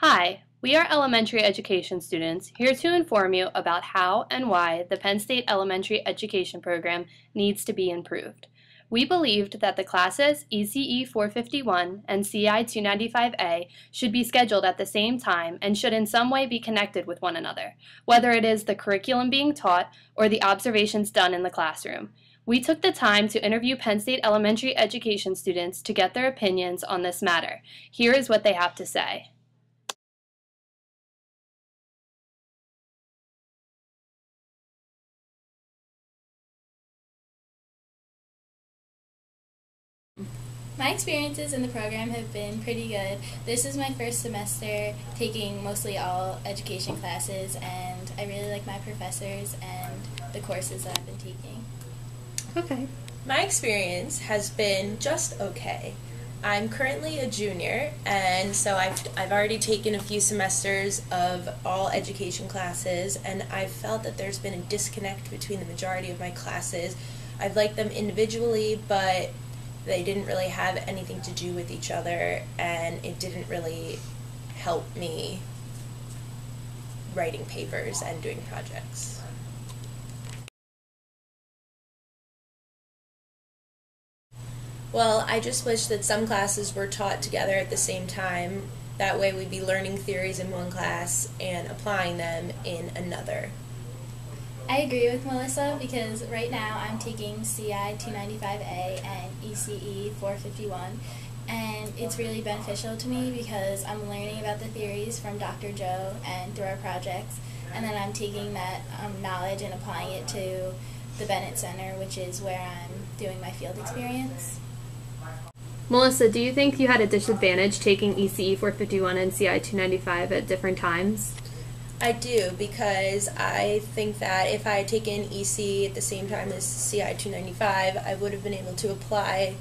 Hi, we are elementary education students here to inform you about how and why the Penn State Elementary Education Program needs to be improved. We believed that the classes ECE 451 and CI 295A should be scheduled at the same time and should in some way be connected with one another, whether it is the curriculum being taught or the observations done in the classroom. We took the time to interview Penn State elementary education students to get their opinions on this matter. Here is what they have to say. My experiences in the program have been pretty good. This is my first semester taking mostly all education classes, and I really like my professors and the courses that I've been taking. Okay. My experience has been just okay. I'm currently a junior, and so I've already taken a few semesters of all education classes, and I've felt that there's been a disconnect between the majority of my classes. I've liked them individually, but they didn't really have anything to do with each other, and it didn't really help me writing papers and doing projects. Well, I just wish that some classes were taught together at the same time. That way we'd be learning theories in one class and applying them in another. I agree with Melissa because right now I'm taking CI 295A and ECE 451, and it's really beneficial to me because I'm learning about the theories from Dr. Joe and through our projects, and then I'm taking that knowledge and applying it to the Bennett Center, which is where I'm doing my field experience. Melissa, do you think you had a disadvantage taking ECE 451 and CI 295 at different times? I do, because I think that if I had taken EC at the same time as CI 295, I would have been able to apply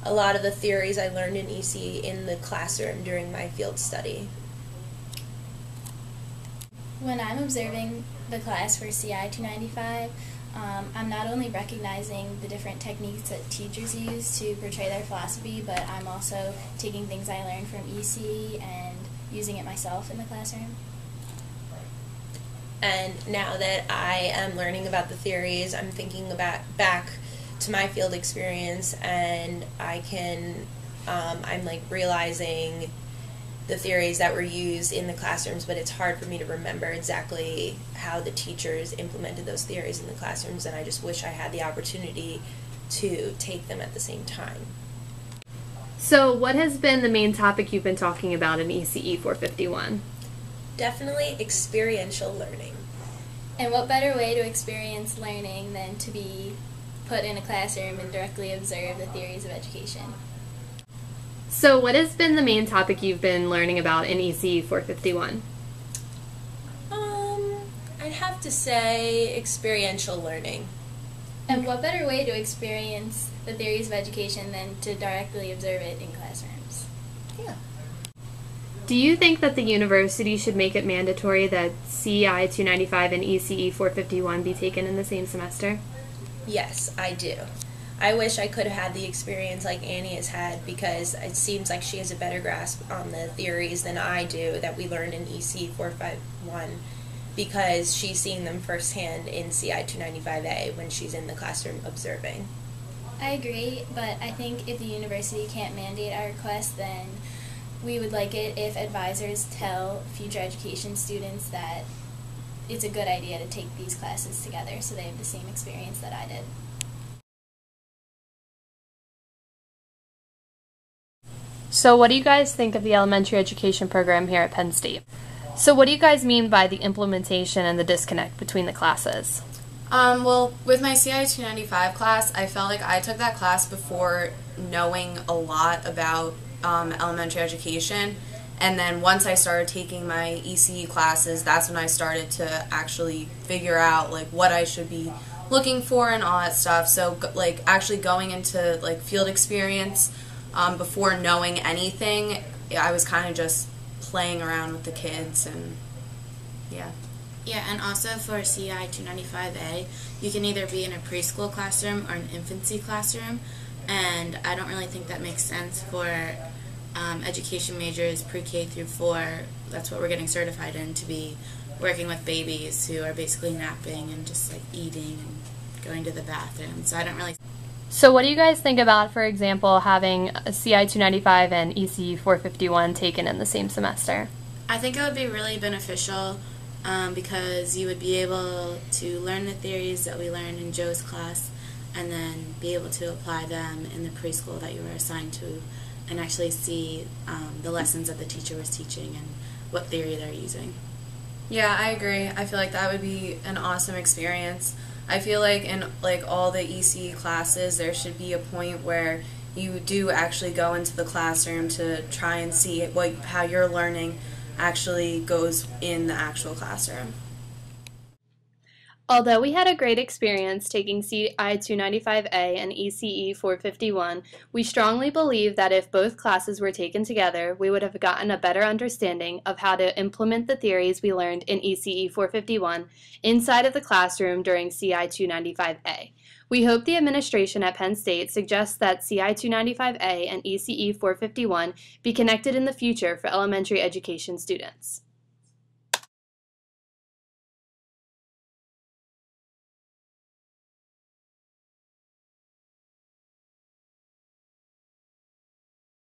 a lot of the theories I learned in EC in the classroom during my field study. When I'm observing the class for CI 295, I'm not only recognizing the different techniques that teachers use to portray their philosophy, but I'm also taking things I learned from EC and using it myself in the classroom. And now that I am learning about the theories, I'm thinking about back to my field experience, and I'm like realizing the theories that were used in the classrooms, but it's hard for me to remember exactly how the teachers implemented those theories in the classrooms, and I just wish I had the opportunity to take them at the same time. So what has been the main topic you've been talking about in ECE 451? Definitely experiential learning. And what better way to experience learning than to be put in a classroom and directly observe the theories of education? So what has been the main topic you've been learning about in ECE 451? I'd have to say experiential learning. And what better way to experience the theories of education than to directly observe it in classrooms? Yeah. Do you think that the university should make it mandatory that CI 295 and ECE 451 be taken in the same semester? Yes, I do. I wish I could have had the experience like Annie has had, because it seems like she has a better grasp on the theories than I do that we learned in EC 451, because she's seeing them firsthand in CI 295A when she's in the classroom observing. I agree, but I think if the university can't mandate our request, then we would like it if advisors tell future education students that it's a good idea to take these classes together so they have the same experience that I did. So what do you guys think of the elementary education program here at Penn State? So what do you guys mean by the implementation and the disconnect between the classes? Well, with my CI 295 class, I felt like I took that class before knowing a lot about elementary education, and then once I started taking my ECE classes, that's when I started to actually figure out like what I should be looking for and all that stuff. So like actually going into like field experience before knowing anything, I was kind of just playing around with the kids, and yeah. Yeah, and also for CI 295A, you can either be in a preschool classroom or an infancy classroom, and I don't really think that makes sense for education majors, pre-K through 4. That's what we're getting certified in, to be working with babies who are basically napping and just like eating and going to the bathroom. So I don't really. So what do you guys think about, for example, having a CI 295 and ECE 451 taken in the same semester? I think it would be really beneficial because you would be able to learn the theories that we learned in Joe's class and then be able to apply them in the preschool that you were assigned to and actually see the lessons that the teacher was teaching and what theory they're using. Yeah, I agree. I feel like that would be an awesome experience. I feel like in all the ECE classes, there should be a point where you do actually go into the classroom to try and see how your learning actually goes in the actual classroom. Although we had a great experience taking CI 295A and ECE 451, we strongly believe that if both classes were taken together, we would have gotten a better understanding of how to implement the theories we learned in ECE 451 inside of the classroom during CI 295A. We hope the administration at Penn State suggests that CI 295A and ECE 451 be connected in the future for elementary education students.